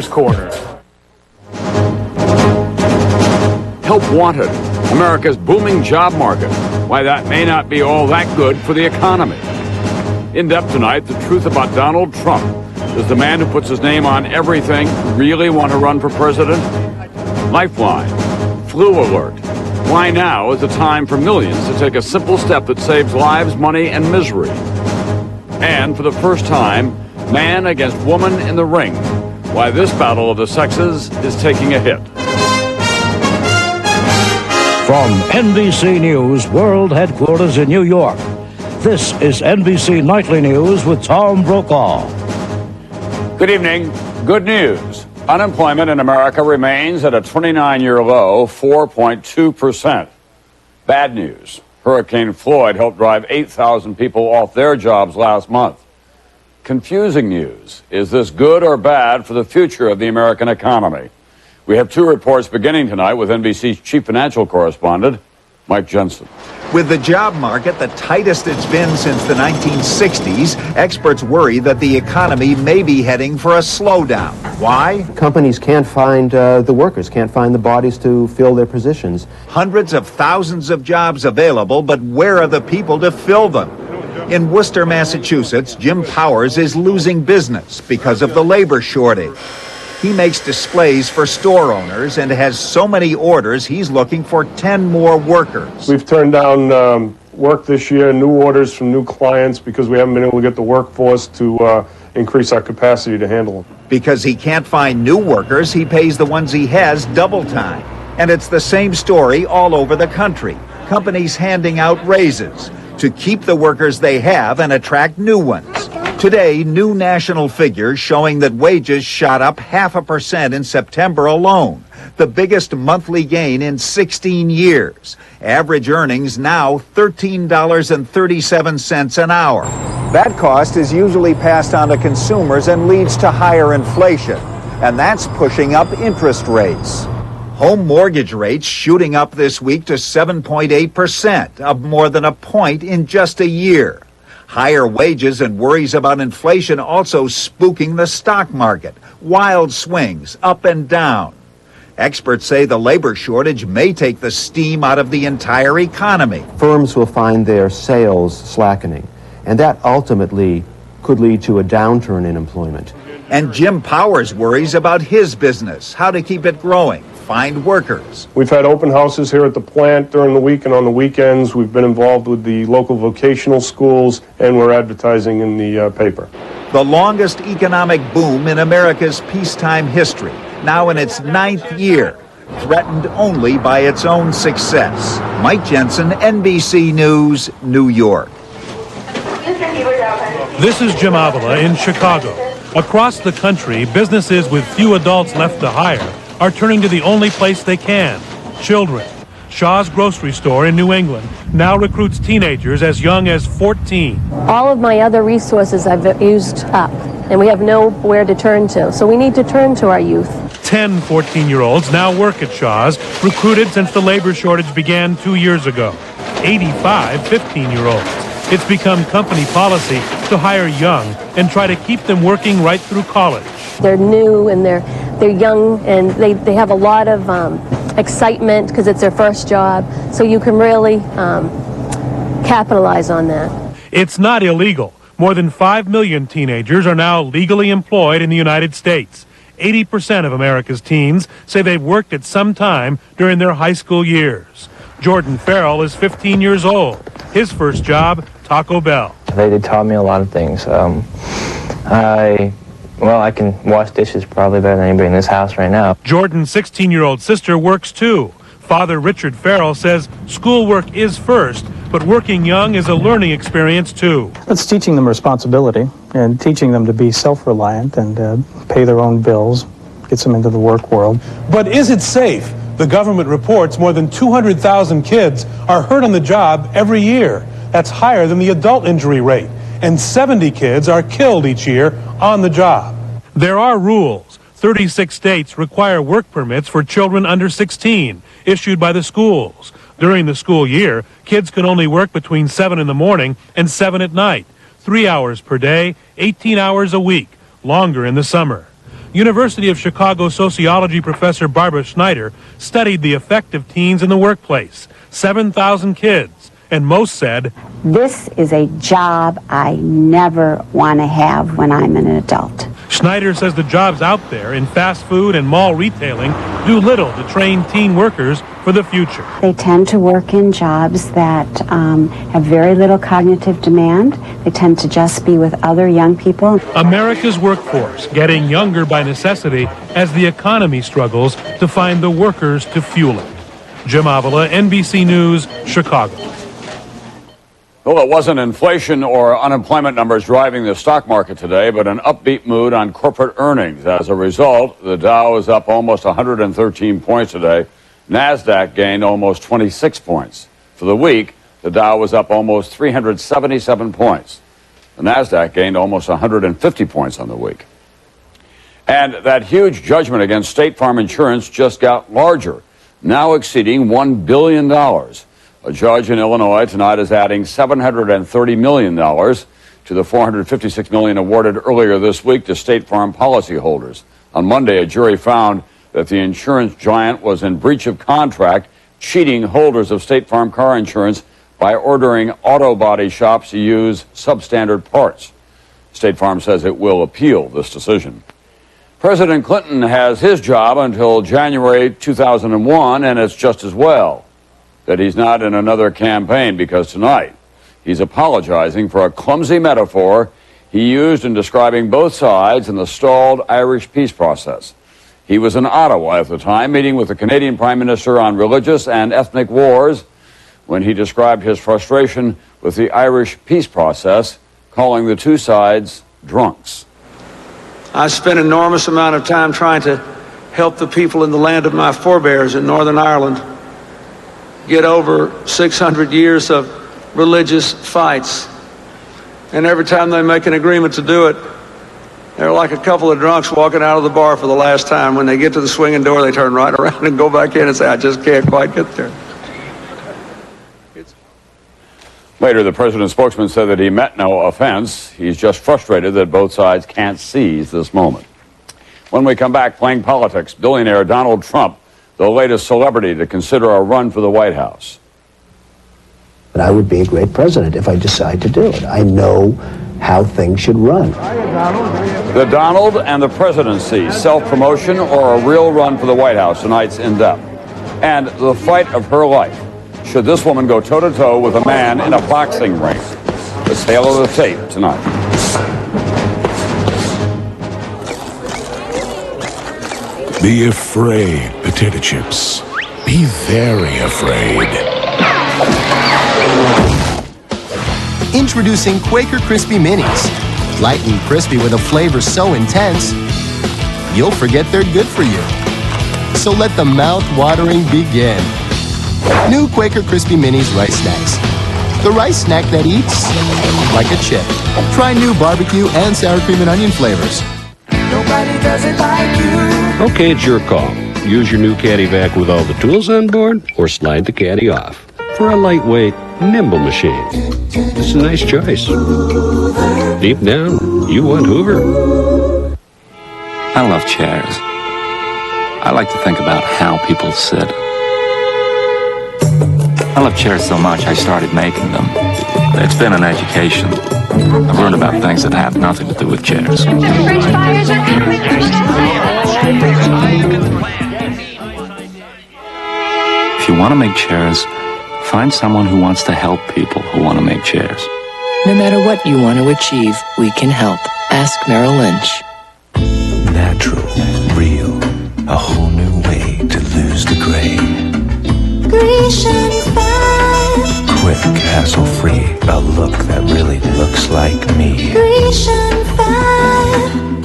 Corner. Help wanted. America's booming job market. Why that may not be all that good for the economy. In depth tonight, the truth about Donald Trump. Does the man who puts his name on everything really want to run for president? Lifeline. Flu alert. Why now is the time for millions to take a simple step that saves lives, money, and misery? And for the first time, man against woman in the ring. Why this battle of the sexes is taking a hit. From NBC News World Headquarters in New York, this is NBC Nightly News with Tom Brokaw. Good evening. Good news. Unemployment in America remains at a 29-year low, 4.2%. Bad news. Hurricane Floyd helped drive 8,000 people off their jobs last month. Confusing news. Is this good or bad for the future of the American economy? We have two reports beginning tonight with NBC's chief financial correspondent, Mike Jensen. With the job market the tightest it's been since the 1960s, experts worry that the economy may be heading for a slowdown. Why? Companies can't find the workers, can't find the bodies to fill their positions. Hundreds of thousands of jobs available, but where are the people to fill them? In Worcester, Massachusetts, Jim Powers is losing business because of the labor shortage. He makes displays for store owners and has so many orders he's looking for 10 more workers. We've turned down work this year, new orders from new clients because we haven't been able to get the workforce to increase our capacity to handle them. Because he can't find new workers, he pays the ones he has double time. And it's the same story all over the country. Companies handing out raises to keep the workers they have and attract new ones. Today, new national figures showing that wages shot up 0.5% in September alone, the biggest monthly gain in 16 years. Average earnings now $13.37 an hour. That cost is usually passed on to consumers and leads to higher inflation, and that's pushing up interest rates. Home mortgage rates shooting up this week to 7.8%, up more than a point in just a year. Higher wages and worries about inflation also spooking the stock market. Wild swings up and down. Experts say the labor shortage may take the steam out of the entire economy. Firms will find their sales slackening, and that ultimately could lead to a downturn in employment. And Jim Powers worries about his business, how to keep it growing. Find workers. We've had open houses here at the plant during the week and on the weekends. We've been involved with the local vocational schools, and we're advertising in the paper. The longest economic boom in America's peacetime history, now in its 9th year, threatened only by its own success. Mike Jensen, NBC News, New York. This is Jim Avila in Chicago. Across the country, businesses with few adults left to hire are turning to the only place they can, children. Shaw's grocery store in New England now recruits teenagers as young as 14. All of my other resources I've used up, and we have nowhere to turn to. So we need to turn to our youth. 10 14-year-olds now work at Shaw's, recruited since the labor shortage began 2 years ago. 85 15-year-olds. It's become company policy to hire young and try to keep them working right through college. They're new and they're young, and they have a lot of excitement because it's their first job. So you can really capitalize on that. It's not illegal. More than 5 million teenagers are now legally employed in the United States. 80% of America's teens say they've worked at some time during their high school years. Jordan Farrell is 15 years old. His first job, Taco Bell. They taught me a lot of things. I can wash dishes probably better than anybody in this house right now. Jordan's 16-year-old sister works too. Father Richard Farrell says schoolwork is first, but working young is a learning experience too. It's teaching them responsibility and teaching them to be self-reliant and pay their own bills, gets them into the work world. But is it safe? The government reports more than 200,000 kids are hurt on the job every year. That's higher than the adult injury rate. And 70 kids are killed each year on the job. There are rules. 36 states require work permits for children under 16, issued by the schools. During the school year, kids can only work between 7 in the morning and 7 at night, 3 hours per day, 18 hours a week, longer in the summer. University of Chicago sociology professor Barbara Schneider studied the effect of teens in the workplace. 7,000 kids, and most said, "This is a job I never want to have when I'm an adult." Schneider says the jobs out there in fast food and mall retailing do little to train teen workers for the future. They tend to work in jobs that have very little cognitive demand. They tend to just be with other young people. America's workforce getting younger by necessity as the economy struggles to find the workers to fuel it. Jim Avila, NBC News, Chicago. Well, it wasn't inflation or unemployment numbers driving the stock market today, but an upbeat mood on corporate earnings. As a result, the Dow is up almost 113 points today. NASDAQ gained almost 26 points. For the week, the Dow was up almost 377 points. The NASDAQ gained almost 150 points on the week. And that huge judgment against State Farm Insurance just got larger, now exceeding $1 billion. A judge in Illinois tonight is adding $730 million to the $456 million awarded earlier this week to State Farm policyholders. On Monday, a jury found that the insurance giant was in breach of contract, cheating holders of State Farm car insurance by ordering auto body shops to use substandard parts. State Farm says it will appeal this decision. President Clinton has his job until January 2001, and it's just as well that he's not in another campaign, because tonight he's apologizing for a clumsy metaphor he used in describing both sides in the stalled Irish peace process. He was in Ottawa at the time, meeting with the Canadian Prime Minister on religious and ethnic wars, when he described his frustration with the Irish peace process, calling the two sides drunks. I spent an enormous amount of time trying to help the people in the land of my forebears in Northern Ireland get over 600 years of religious fights. And every time they make an agreement to do it, they're like a couple of drunks walking out of the bar for the last time. When they get to the swinging door, they turn right around and go back in and say, "I just can't quite get there." Later, the president's spokesman said that he meant no offense. He's just frustrated that both sides can't seize this moment. When we come back, playing politics, billionaire Donald Trump, the latest celebrity to consider a run for the White House. But I would be a great president if I decide to do it. I know how things should run. The Donald and the presidency, self-promotion or a real run for the White House, tonight's In Depth. And the fight of her life. Should this woman go toe-to-toe with a man in a boxing ring? The tale of the tape tonight. Be afraid, potato chips. Be very afraid. Introducing Quaker Crispy Minis. Light and crispy with a flavor so intense, you'll forget they're good for you. So let the mouth-watering begin. New Quaker Crispy Minis Rice Snacks. The rice snack that eats like a chip. Try new barbecue and sour cream and onion flavors. Nobody does it like you. Okay, it's your call. Use your new Caddy Vac with all the tools on board, or slide the caddy off for a lightweight, nimble machine. It's a nice choice. Deep down, you want Hoover. I love chairs. I like to think about how people sit. I love chairs so much I started making them. It's been an education. I've learned about things that have nothing to do with chairs. If you want to make chairs, find someone who wants to help people who want to make chairs. No matter what you want to achieve, we can help. Ask Merrill Lynch. Natural, real, a whole new way to lose the gray. Grecian Fine. Quick, hassle-free, a look that really looks like me. Grecian Fine.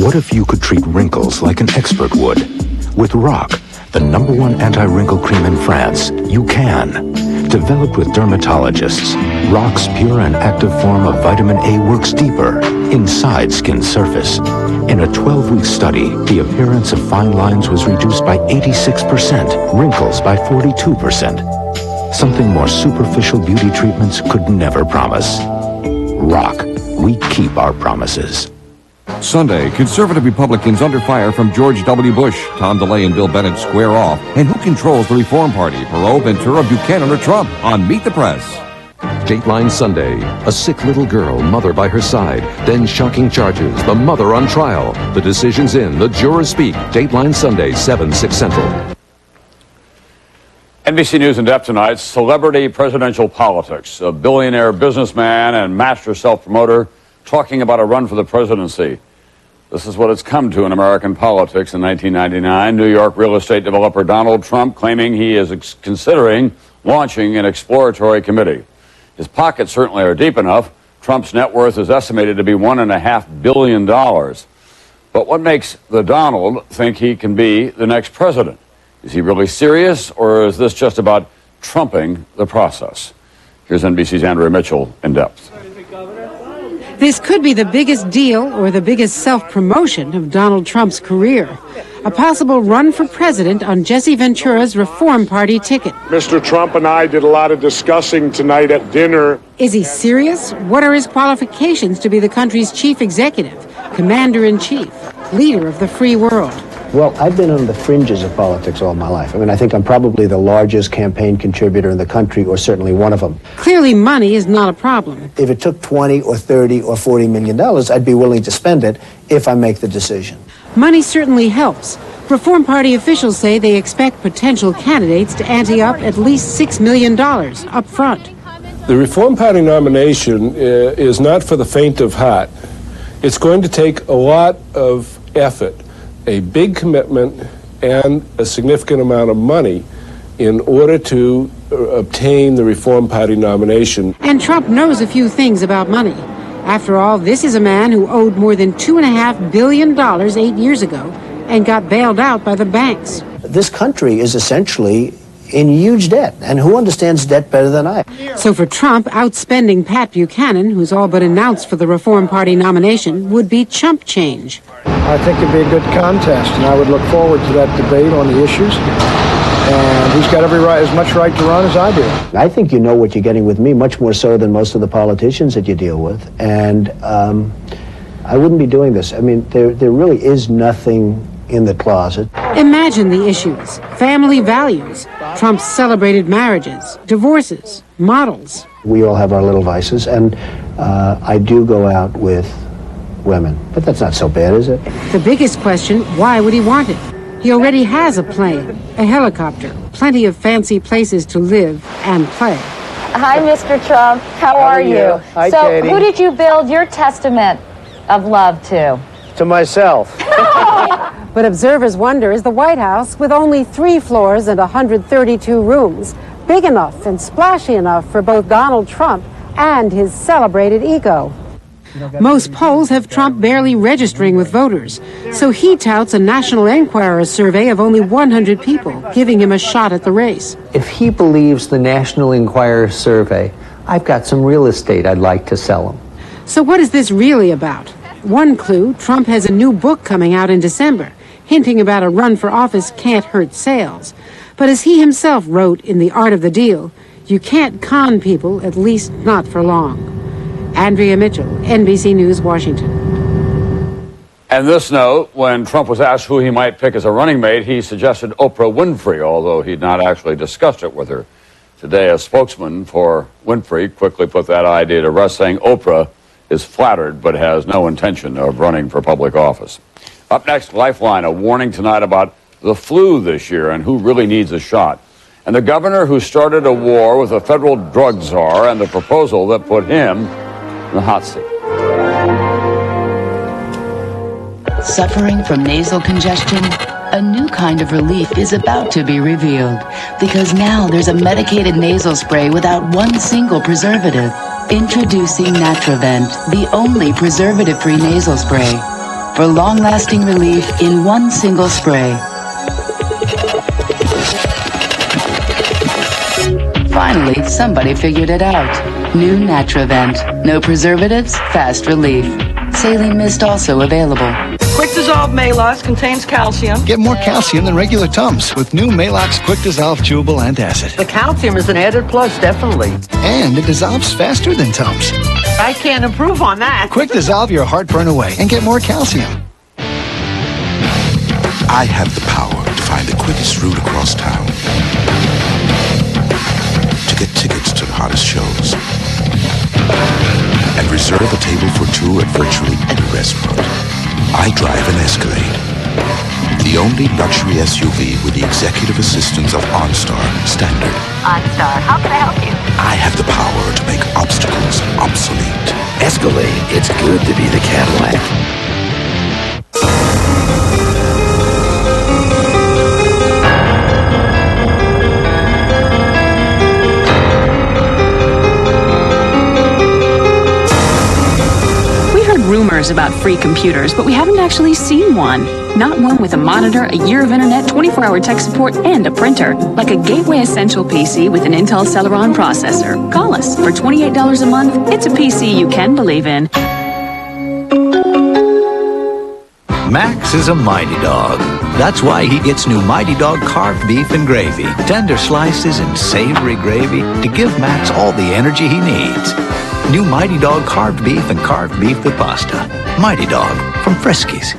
What if you could treat wrinkles like an expert would? With RoC, the #1 anti-wrinkle cream in France, you can. Developed with dermatologists, RoC's pure and active form of vitamin A works deeper, inside skin surface. In a 12-week study, the appearance of fine lines was reduced by 86%, wrinkles by 42%. Something more superficial beauty treatments could never promise. RoC, we keep our promises. Sunday, conservative Republicans under fire from George W. Bush. Tom DeLay and Bill Bennett square off. And who controls the Reform Party? Perot, Ventura, Buchanan, or Trump? On Meet the Press. Dateline Sunday. A sick little girl, mother by her side. Then shocking charges. The mother on trial. The decision's in. The jurors speak. Dateline Sunday, 7, 6 Central. NBC News in depth tonight. Celebrity presidential politics. A billionaire businessman and master self-promoter talking about a run for the presidency. This is what it's come to in American politics in 1999. New York real estate developer Donald Trump claiming he is considering launching an exploratory committee. His pockets certainly are deep enough. Trump's net worth is estimated to be $1.5 billion. But what makes the Donald think he can be the next president? Is he really serious, or is this just about trumping the process? Here's NBC's Andrea Mitchell in depth. This could be the biggest deal or the biggest self-promotion of Donald Trump's career. A possible run for president on Jesse Ventura's Reform Party ticket. Mr. Trump and I did a lot of discussing tonight at dinner. Is he serious? What are his qualifications to be the country's chief executive, commander-in-chief, leader of the free world? Well, I've been on the fringes of politics all my life. I mean, I think I'm probably the largest campaign contributor in the country, or certainly one of them. Clearly, money is not a problem. If it took 20 or 30 or 40 million dollars, I'd be willing to spend it if I make the decision. Money certainly helps. Reform Party officials say they expect potential candidates to ante up at least $6 million up front. The Reform Party nomination is not for the faint of heart. It's going to take a lot of effort, a big commitment, and a significant amount of money in order to obtain the Reform Party nomination. And Trump knows a few things about money. After all, this is a man who owed more than $2.5 billion 8 years ago and got bailed out by the banks. This country is essentially in huge debt, and who understands debt better than I? So for Trump, outspending Pat Buchanan, who's all but announced for the Reform Party nomination, would be chump change. I think it'd be a good contest, and I would look forward to that debate on the issues. And he's got as much right to run as I do. I think you know what you're getting with me, much more so than most of the politicians that you deal with. And I wouldn't be doing this. I mean, there really is nothing in the closet. Imagine the issues: family values, Trump's celebrated marriages, divorces, models. We all have our little vices, and I do go out with women. But that's not so bad, is it? The biggest question, why would he want it? He already has a plane, a helicopter, plenty of fancy places to live and play. Hi, Mr. Trump. How are you? Hi, so, Katie. who did you build your testament of love to? To myself. But observers wonder, is the White House, with only 3 floors and 132 rooms, big enough and splashy enough for both Donald Trump and his celebrated ego? Most polls have Trump barely registering with voters, so he touts a National Enquirer survey of only 100 people, giving him a shot at the race. If he believes the National Enquirer survey, I've got some real estate I'd like to sell him. So what is this really about? One clue, Trump has a new book coming out in December, hinting about a run for office can't hurt sales. But as he himself wrote in The Art of the Deal, you can't con people, at least not for long. Andrea Mitchell, NBC News, Washington. And this note, when Trump was asked who he might pick as a running mate, he suggested Oprah Winfrey, although he'd not actually discussed it with her. Today, a spokesman for Winfrey quickly put that idea to rest, saying Oprah is flattered but has no intention of running for public office. Up next, Lifeline, a warning tonight about the flu this year and who really needs a shot. And the governor who started a war with a federal drug czar and the proposal that put him in the hot seat. Suffering from nasal congestion? A new kind of relief is about to be revealed, because now there's a medicated nasal spray without one single preservative. Introducing Natravent, the only preservative-free nasal spray, for long-lasting relief in one single spray. Finally, somebody figured it out. New Natravent. No preservatives, fast relief. Saline mist also available. Quick Dissolve Maalox contains calcium. Get more calcium than regular Tums with new Maalox Quick Dissolve Chewable Antacid. The calcium is an added plus, definitely. And it dissolves faster than Tums. I can't improve on that. Quick Dissolve your heartburn away and get more calcium. I have the power to find the quickest route across town, to get tickets to the hottest shows, and reserve a table for two at virtually any restaurant. I drive an Escalade, the only luxury SUV with the executive assistance of OnStar Standard. OnStar, how can I help you? I have the power to make obstacles obsolete. Escalade, it's good to be the Cadillac. Rumors about free computers, but we haven't actually seen one. Not one with a monitor, a year of internet, 24-hour tech support, and a printer. Like a Gateway Essential PC with an Intel Celeron processor. Call us. For $28 a month, it's a PC you can believe in. Max is a mighty dog. That's why he gets new Mighty Dog carved beef and gravy. Tender slices and savory gravy to give Max all the energy he needs. New Mighty Dog carved beef and carved beef with pasta. Mighty Dog from Friskies.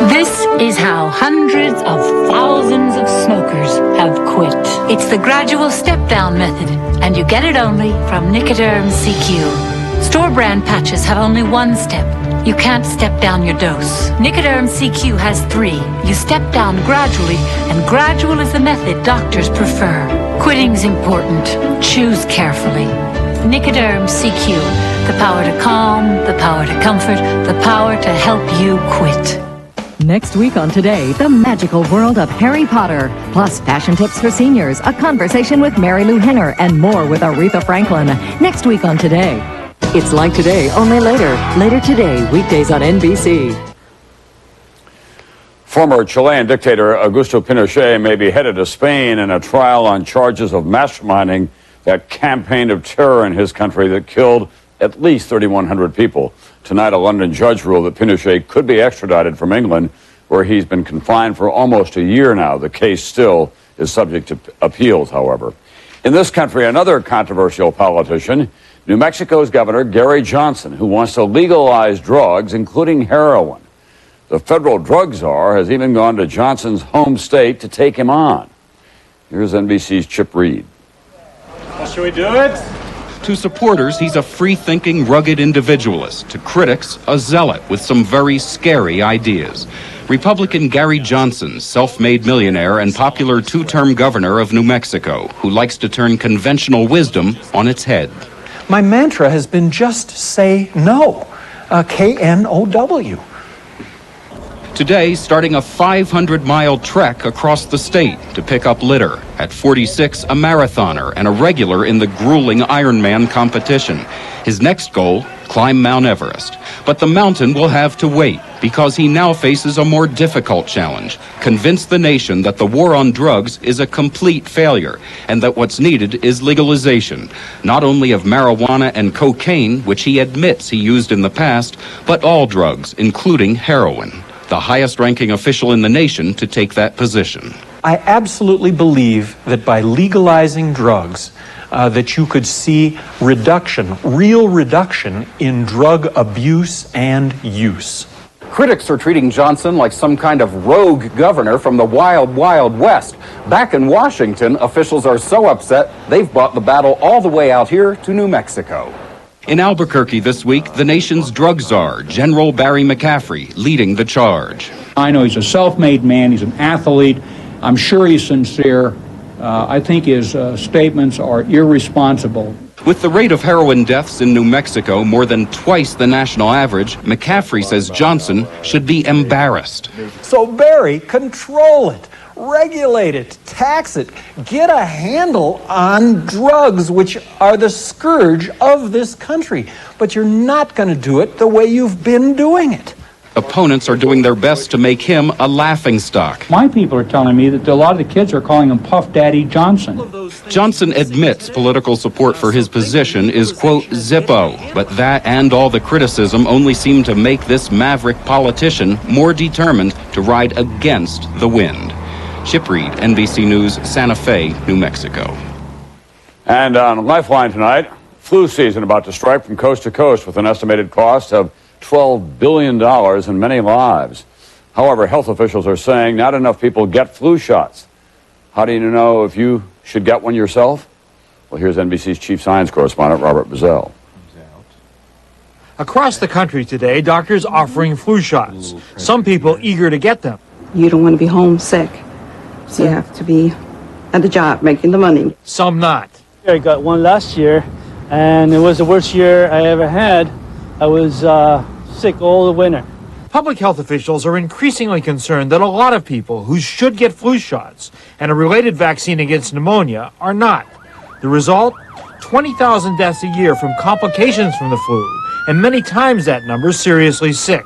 This is how hundreds of thousands of smokers have quit. It's the gradual step-down method, and you get it only from Nicoderm CQ. Store brand patches have only one step. You can't step down your dose. Nicoderm CQ has 3. You step down gradually, and gradual is the method doctors prefer. Quitting's important. Choose carefully. Nicoderm CQ, the power to calm, the power to comfort, the power to help you quit. Next week on Today, the magical world of Harry Potter, plus fashion tips for seniors, a conversation with Mary Lou Henner, and more with Aretha Franklin. Next week on Today. It's like Today, only later. Later today, weekdays on NBC. Former Chilean dictator Augusto Pinochet may be headed to Spain in a trial on charges of masterminding that campaign of terror in his country that killed at least 3,100 people. Tonight, a London judge ruled that Pinochet could be extradited from England, where he's been confined for almost a year now. The case still is subject to appeals, however. In this country, another controversial politician, New Mexico's Governor Gary Johnson, who wants to legalize drugs, including heroin. The federal drug czar has even gone to Johnson's home state to take him on. Here's NBC's Chip Reed. Well, should we do it? To supporters, he's a free-thinking, rugged individualist. To critics, a zealot with some very scary ideas. Republican Gary Johnson, self-made millionaire and popular two-term governor of New Mexico, who likes to turn conventional wisdom on its head. My mantra has been just say no. K-N-O-W. Today, starting a 500-mile trek across the state to pick up litter. At 46, a marathoner and a regular in the grueling Ironman competition. His next goal, climb Mount Everest. But the mountain will have to wait because he now faces a more difficult challenge. Convince the nation that the war on drugs is a complete failure and that what's needed is legalization, not only of marijuana and cocaine, which he admits he used in the past, but all drugs, including heroin. The highest-ranking official in the nation to take that position. I absolutely believe that by legalizing drugs, that you could see reduction, real reduction in drug abuse and use. Critics are treating Johnson like some kind of rogue governor from the wild, wild west. Back in Washington, officials are so upset, they've brought the battle all the way out here to New Mexico. In Albuquerque this week, the nation's drug czar, General Barry McCaffrey, leading the charge. I know he's a self-made man, he's an athlete, I'm sure he's sincere. I think his statements are irresponsible. With the rate of heroin deaths in New Mexico more than twice the national average, McCaffrey says Johnson should be embarrassed. So Barry, control it, regulate it, tax it, get a handle on drugs, which are the scourge of this country. But you're not going to do it the way you've been doing it. Opponents are doing their best to make him a laughingstock. My people are telling me that a lot of the kids are calling him Puff Daddy Johnson. Johnson admits political support for his position is, quote, Zippo, but that and all the criticism only seem to make this maverick politician more determined to ride against the wind. Chip Reed, NBC News, Santa Fe, New Mexico. And on Lifeline tonight, flu season about to strike from coast to coast with an estimated cost of $12 billion in many lives. However, health officials are saying not enough people get flu shots. How do you know if you should get one yourself? Well, here's NBC's chief science correspondent, Robert Bazell. Across the country today, doctors offering flu shots. Some people eager to get them. You don't want to be homesick, so you have to be at the job making the money. Some not. I got one last year, and it was the worst year I ever had. I was sick all the winter. Public health officials are increasingly concerned that a lot of people who should get flu shots and a related vaccine against pneumonia are not. The result? 20,000 deaths a year from complications from the flu, and many times that number seriously sick.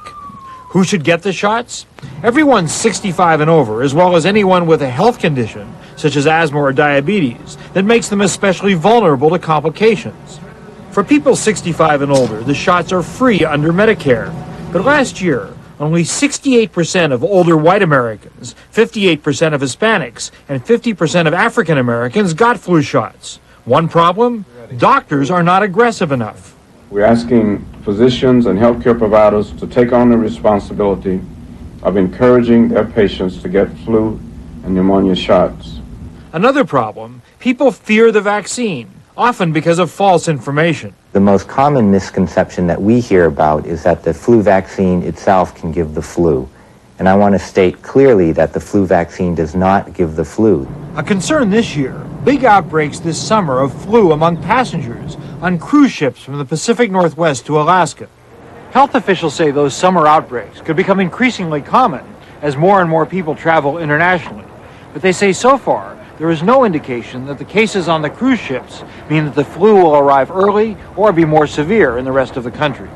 Who should get the shots? Everyone 65 and over, as well as anyone with a health condition, such as asthma or diabetes, that makes them especially vulnerable to complications. For people 65 and older, the shots are free under Medicare. But last year, only 68% of older white Americans, 58% of Hispanics, and 50% of African Americans got flu shots. One problem? Doctors are not aggressive enough. We're asking physicians and healthcare providers to take on the responsibility of encouraging their patients to get flu and pneumonia shots. Another problem, people fear the vaccine, often because of false information. The most common misconception that we hear about is that the flu vaccine itself can give the flu. And I want to state clearly that the flu vaccine does not give the flu. A concern this year, big outbreaks this summer of flu among passengers on cruise ships from the Pacific Northwest to Alaska. Health officials say those summer outbreaks could become increasingly common as more and more people travel internationally. But they say so far, there is no indication that the cases on the cruise ships mean that the flu will arrive early or be more severe in the rest of the country.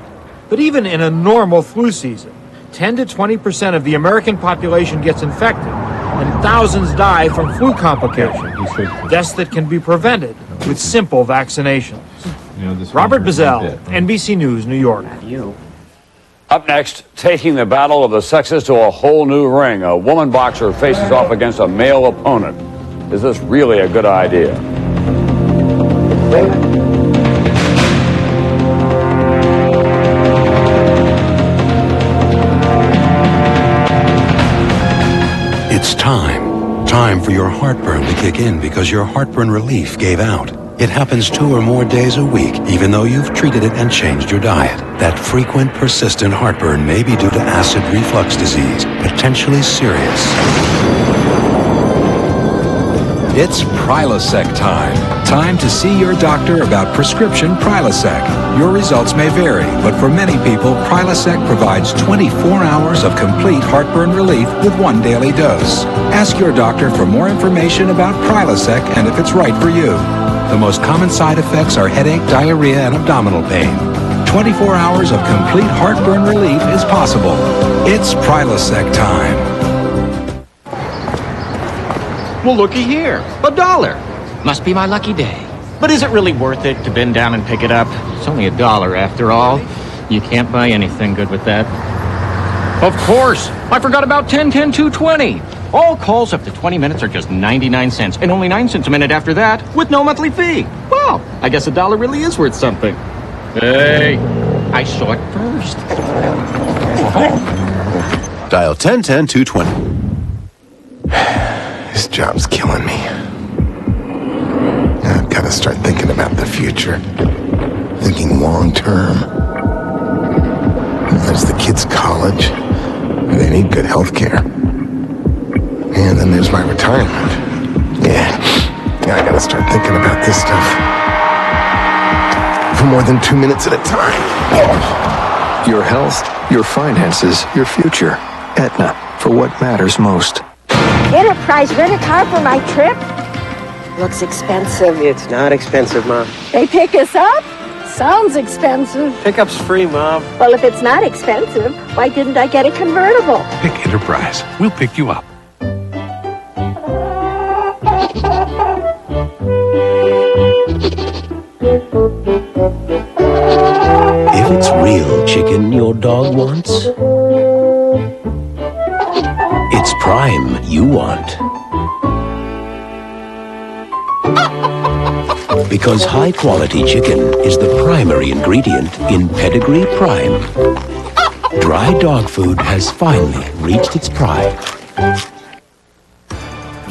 But even in a normal flu season, 10 to 20% of the American population gets infected, and thousands die from flu complications, deaths that can be prevented with simple vaccinations. Robert Bazell, NBC News, New York. Up next, taking the battle of the sexes to a whole new ring. A woman boxer faces off against a male opponent. Is this really a good idea? It's time. Time for your heartburn to kick in because your heartburn relief gave out. It happens 2 or more days a week, even though you've treated it and changed your diet. That frequent, persistent heartburn may be due to acid reflux disease, potentially serious. It's Prilosec time. Time to see your doctor about prescription Prilosec. Your results may vary, but for many people, Prilosec provides 24 hours of complete heartburn relief with 1 daily dose. Ask your doctor for more information about Prilosec and if it's right for you. The most common side effects are headache, diarrhea, and abdominal pain. 24 hours of complete heartburn relief is possible. It's Prilosec time. Well, looky here. $1. Must be my lucky day. But is it really worth it to bend down and pick it up? It's only $1 after all. You can't buy anything good with that. Of course. I forgot about 10-10-220. All calls up to 20 minutes are just 99 cents, and only 9 cents a minute after that, with no monthly fee. Well, I guess $1 really is worth something. Hey, I saw it first. Dial 10-10-220. This job's killing me. I've got to start thinking about the future. Thinking long term. There's the kids' college. They need good health care. And then there's my retirement. Yeah, I got to start thinking about this stuff. For more than 2 minutes at a time. Oh. Your health, your finances, your future. Aetna, for what matters most. Enterprise, rent a car for my trip? Looks expensive. It's not expensive, Mom. They pick us up? Sounds expensive. Pickup's free, Mom. Well, if it's not expensive, why didn't I get a convertible? Pick Enterprise. We'll pick you up. If it's real chicken your dog wants, it's Prime you want. Because high-quality chicken is the primary ingredient in Pedigree Prime. Dry dog food has finally reached its prime.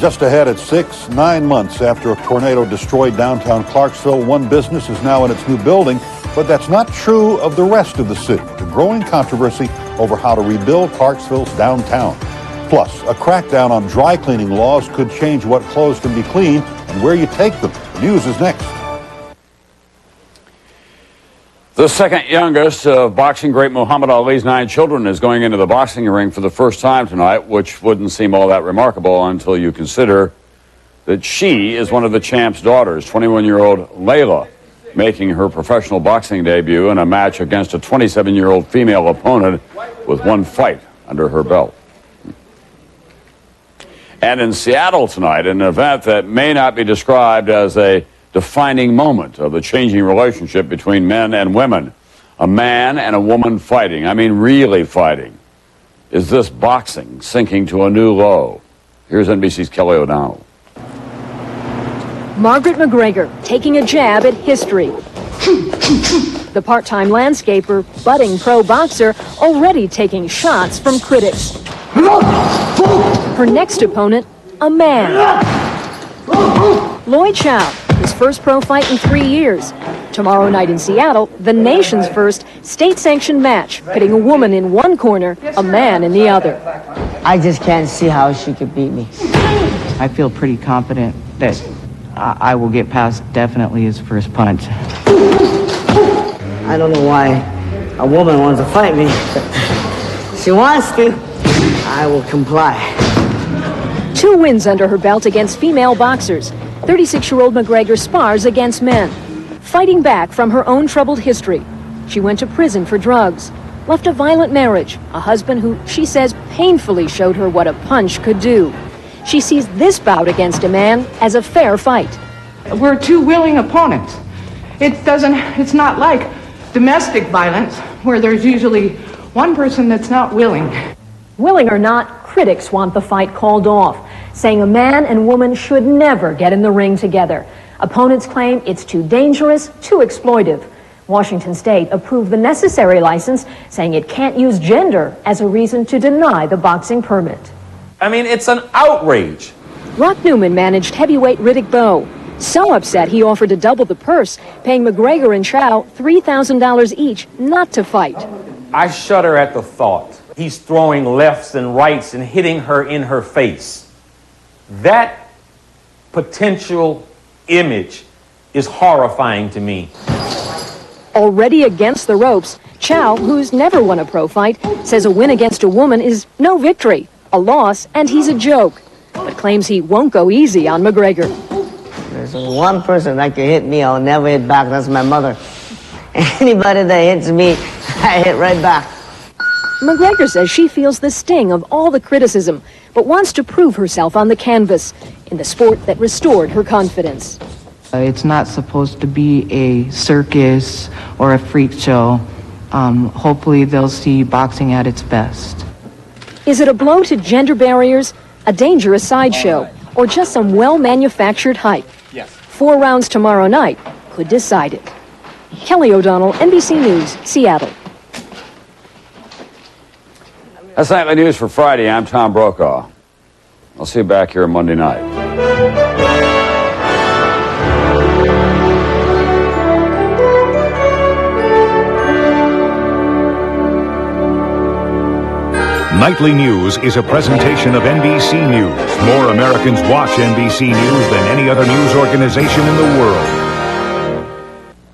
Just ahead at 6, 9 months after a tornado destroyed downtown Clarksville, one business is now in its new building, but that's not true of the rest of the city. The growing controversy over how to rebuild Clarksville's downtown. Plus, a crackdown on dry cleaning laws could change what clothes can be cleaned and where you take them. The news is next. The second youngest of boxing great Muhammad Ali's 9 children is going into the boxing ring for the first time tonight, which wouldn't seem all that remarkable until you consider that she is one of the champ's daughters, 21-year-old Layla, making her professional boxing debut in a match against a 27-year-old female opponent with one fight under her belt. And in Seattle tonight, an event that may not be described as a defining moment of the changing relationship between men and women. A man and a woman fighting. I mean, really fighting. Is this boxing sinking to a new low? Here's NBC's Kelly O'Donnell. Margaret McGregor taking a jab at history. The part-time landscaper, budding pro boxer, already taking shots from critics. Her next opponent, a man. Lloyd Chow, his first pro fight in 3 years. Tomorrow night in Seattle, the nation's first state-sanctioned match, pitting a woman in one corner, a man in the other. I just can't see how she could beat me. I feel pretty confident that I will get past definitely his first punch. I don't know why a woman wants to fight me, but she wants to. I will comply. 2 wins under her belt against female boxers. 36-year-old McGregor spars against men. Fighting back from her own troubled history. She went to prison for drugs. Left a violent marriage, a husband who, she says, painfully showed her what a punch could do. She sees this bout against a man as a fair fight. We're 2 willing opponents. It's not like domestic violence, where there's usually one person that's not willing. Willing or not, critics want the fight called off, saying a man and woman should never get in the ring together. Opponents claim it's too dangerous, too exploitive. Washington State approved the necessary license, saying it can't use gender as a reason to deny the boxing permit. I mean, it's an outrage. Rock Newman managed heavyweight Riddick Bowe. So upset he offered to double the purse, paying McGregor and Chow $3,000 each not to fight. I shudder at the thought. He's throwing lefts and rights and hitting her in her face. That potential image is horrifying to me. Already against the ropes, Chow, who's never won a pro fight, says a win against a woman is no victory, a loss, and he's a joke, but claims he won't go easy on McGregor. There's one person that can hit me, I'll never hit back. That's my mother. Anybody that hits me, I hit right back. McGregor says she feels the sting of all the criticism, but wants to prove herself on the canvas in the sport that restored her confidence. It's not supposed to be a circus or a freak show. Hopefully they'll see boxing at its best. Is it a blow to gender barriers, a dangerous sideshow, or just some well-manufactured hype? Yes. 4 rounds tomorrow night could decide it. Kelly O'Donnell, NBC News, Seattle. That's nightly news for Friday. I'm Tom Brokaw. I'll see you back here Monday night. Nightly News is a presentation of NBC News. More Americans watch NBC News than any other news organization in the world.